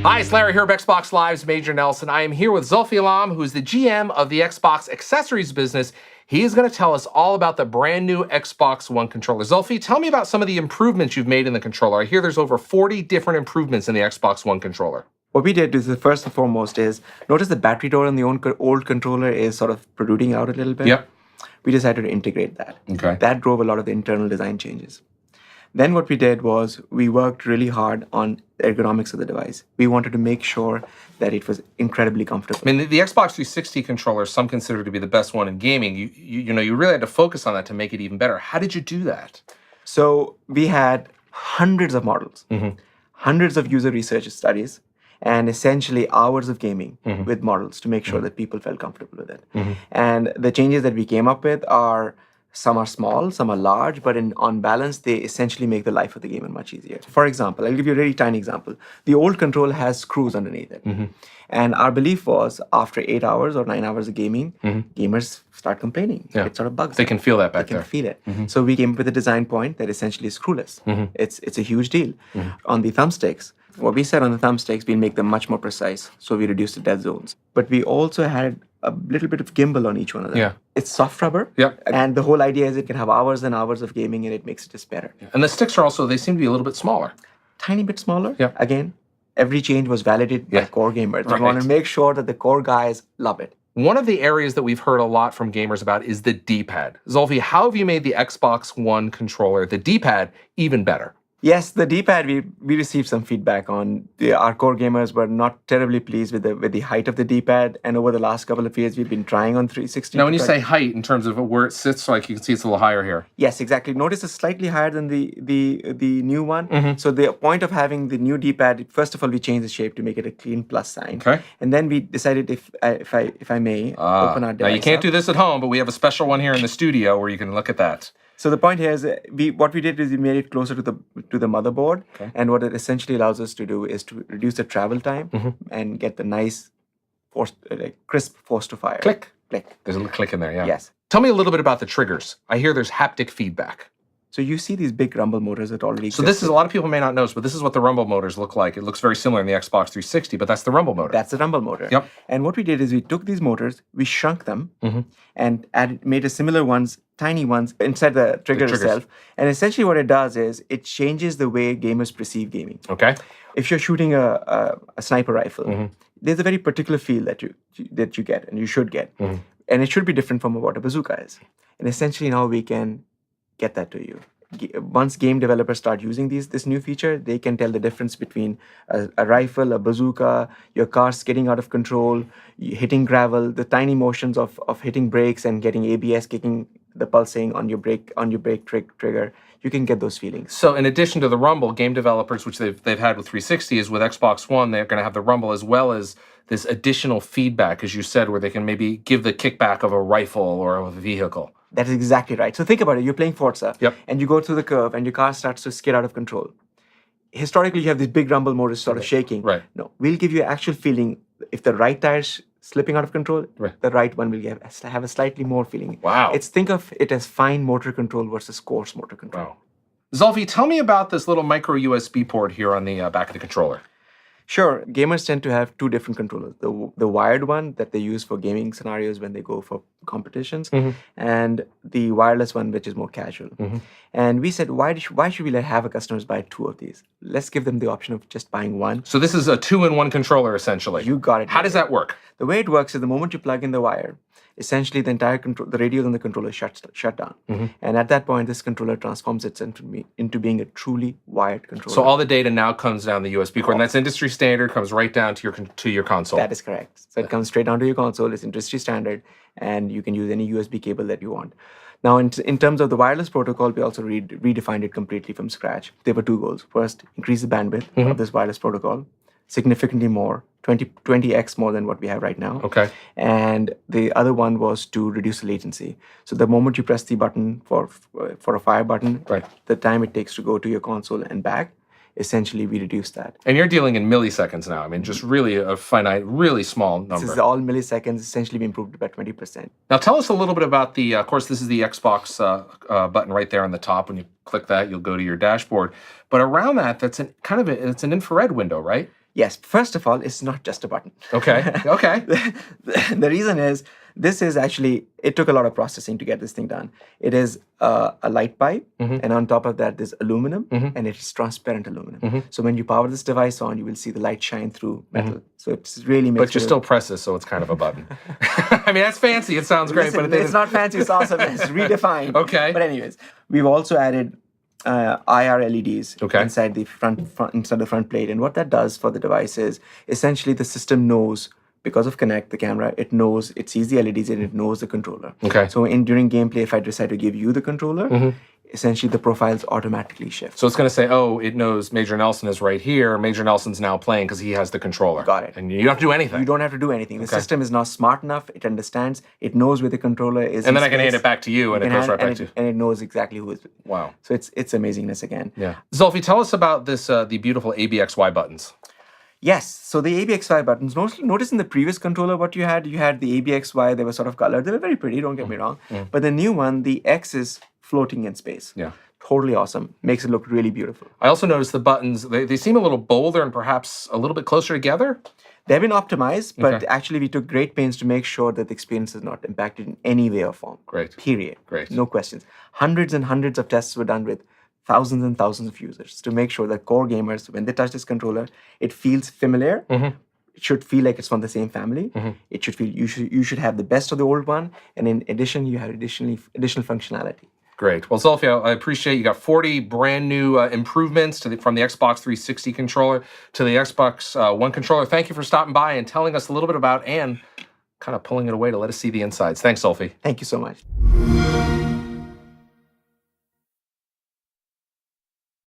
Hi, it's Larry here of Xbox Live's Major Nelson. I am here with Zulfi Alam, who is the GM of the Xbox accessories business. He is going to tell us all about the brand new Xbox One controller. Zulfi, tell me about some of the improvements you've made in the controller. I hear there's over 40 different improvements in the Xbox One controller. What we did is, first and foremost, is notice the battery door on the old controller is sort of protruding out a little bit. Yep. We decided to integrate that. Okay. That drove a lot of the internal design changes. Then what we did was we worked really hard on the ergonomics of the device. We wanted to make sure that it was incredibly comfortable. I mean, the Xbox 360 controller, some consider to be the best one in gaming. You really had to focus on that to make it even better. How did you do that? So we had hundreds of models, hundreds of user research studies, and essentially hours of gaming with models to make sure that people felt comfortable with it. And the changes that we came up with are, some are small, some are large, but on balance, they essentially make the life of the gamer much easier. For example, I'll give you a really tiny example. The old controller has screws underneath it. And our belief was after 8 hours or 9 hours of gaming, gamers start complaining. Yeah. It sort of bugs They them. can feel that back They there. can feel it. So we came up with a design point that essentially is screwless. It's a huge deal. On the thumbsticks, what we said on the thumbsticks, we'll make them much more precise. So we reduced the dead zones. But we also had a little bit of gimbal on each one of them. Yeah. It's soft rubber. Yep. And the whole idea is it can have hours and hours of gaming and it makes it just better. And the sticks are also, they seem to be a little bit smaller. Tiny bit smaller. Yeah. Again, every change was validated by core gamers. Right. We want to make sure that the core guys love it. One of the areas that we've heard a lot from gamers about is the D-pad. Zulfi, how have you made the Xbox One controller, the D-pad, even better? Yes, the D-pad, we received some feedback on. Our core gamers were not terribly pleased with the height of the D-pad, and over the last couple of years, we've been trying on 360. Now, when you say height, in terms of where it sits, like you can see it's a little higher here. Yes, exactly. Notice it's slightly higher than the new one. So the point of having the new D-pad, first of all, we changed the shape to make it a clean plus sign. Okay. And then we decided, if I may, open our device Now, you can't up. do this at home, but we have a special one here in the studio where you can look at that. So the point here is, what we did is we made it closer to the motherboard, and what it essentially allows us to do is to reduce the travel time and get the nice, crisp force to fire. Click. Click. There's a little click in there, yeah. Yes. Tell me a little bit about the triggers. I hear there's haptic feedback. So you see these big rumble motors that already So this is, a lot of people may not notice, but this is what the rumble motors look like. It looks very similar in the Xbox 360, but that's the rumble motor. That's the rumble motor. Yep. And what we did is we took these motors, we shrunk them, and made a similar ones, tiny ones, inside the trigger triggers. itself. And essentially what it does is it changes the way gamers perceive gaming. Okay. If you're shooting a sniper rifle, there's a very particular feel that you get, and you should get. And it should be different from what a bazooka is. And essentially now we can get that to you. Once game developers start using this new feature, they can tell the difference between a rifle, a bazooka, your car skidding out of control, hitting gravel, the tiny motions of hitting brakes and getting ABS kicking the pulsing on your brake trigger. You can get those feelings. So in addition to the rumble, game developers, which they've had with 360, is with Xbox One, they're going to have the rumble as well as this additional feedback, as you said, where they can maybe give the kickback of a rifle or of a vehicle. That is exactly right. So think about it. You're playing Forza, Yep. and you go through the curve, and your car starts to skid out of control. Historically, you have these big rumble motors sort of shaking. Right. No, we'll give you an actual feeling. If the right tire's slipping out of control, the right one will have a slightly more feeling. Wow. Think of it as fine motor control versus coarse motor control. Wow. Zulfi, tell me about this little micro USB port here on the back of the controller. Sure, gamers tend to have two different controllers. The wired one that they use for gaming scenarios when they go for competitions, and the wireless one, which is more casual. And we said, why should we have our customers buy two of these? Let's give them the option of just buying one. So this is a 2-in-1 controller, essentially. You got it. How does that work? The way it works is the moment you plug in the wire, essentially the entire the radios on the controller shut down. And at that point, this controller transforms itself into being a truly wired controller. So all the data now comes down the USB cord, and that's industry standard, comes right down to your console. That is correct. So it comes straight down to your console. It's industry standard, and you can use any USB cable that you want. Now, in terms of the wireless protocol, we also redefined it completely from scratch. There were two goals. First, increase the bandwidth of this wireless protocol significantly more, 20x more than what we have right now. Okay. And the other one was to reduce the latency. So the moment you press the button for a fire button, the time it takes to go to your console and back, essentially we reduce that. And you're dealing in milliseconds now. I mean, just really a finite, really small number. This is all milliseconds. Essentially, we improved by 20%. Now, tell us a little bit about the. Of course, this is the Xbox button right there on the top. When you click that, you'll go to your dashboard. But around that, it's an infrared window, right? Yes, first of all, it's not just a button. Okay. Okay. The reason is this is actually, it took a lot of processing to get this thing done. It is a light pipe, and on top of that, there's aluminum, and it's transparent aluminum. So when you power this device on, you will see the light shine through metal. So it's really makes But you still press this, so it's kind of a button. I mean, that's fancy. It sounds great, Listen, but it's not fancy, it's awesome. It's redefined. Okay. But anyways, we've also added IR LEDs Okay. inside the front plate, and what that does for the device is essentially the system knows, because of Connect, the camera, it knows, it sees the LEDs and it knows the controller. Okay. So during gameplay, if I decide to give you the controller, essentially the profiles automatically shift. So it's going to say, oh, it knows Major Nelson is right here. Major Nelson's now playing because he has the controller. Got it. And you don't have to do anything. You don't have to do anything. The system is now smart enough. It understands. It knows where the controller is. And in then I can hand space. it back to you, and it goes right back to you. And it knows exactly who is. Wow. So it's amazingness again. Yeah. Zulfi, tell us about this the beautiful ABXY buttons. Yes. So the ABXY buttons. Notice in the previous controller what you had the ABXY. They were sort of colored. They were very pretty. Don't get me wrong. But the new one, the X is floating in space. Yeah. Totally awesome. Makes it look really beautiful. I also noticed the buttons, they seem a little bolder and perhaps a little bit closer together. They've been optimized, but actually we took great pains to make sure that the experience is not impacted in any way or form. Great. Period. Great. No questions. Hundreds and hundreds of tests were done with thousands and thousands of users to make sure that core gamers, when they touch this controller, it feels familiar. It should feel like it's from the same family. It should feel you should have the best of the old one, and in addition, you have additional functionality. Great. Well, Zulfi, I appreciate you got 40 brand new improvements from the Xbox 360 controller to the Xbox One controller. Thank you for stopping by and telling us a little bit about and kind of pulling it away to let us see the insides. Thanks, Zulfi. Thank you so much.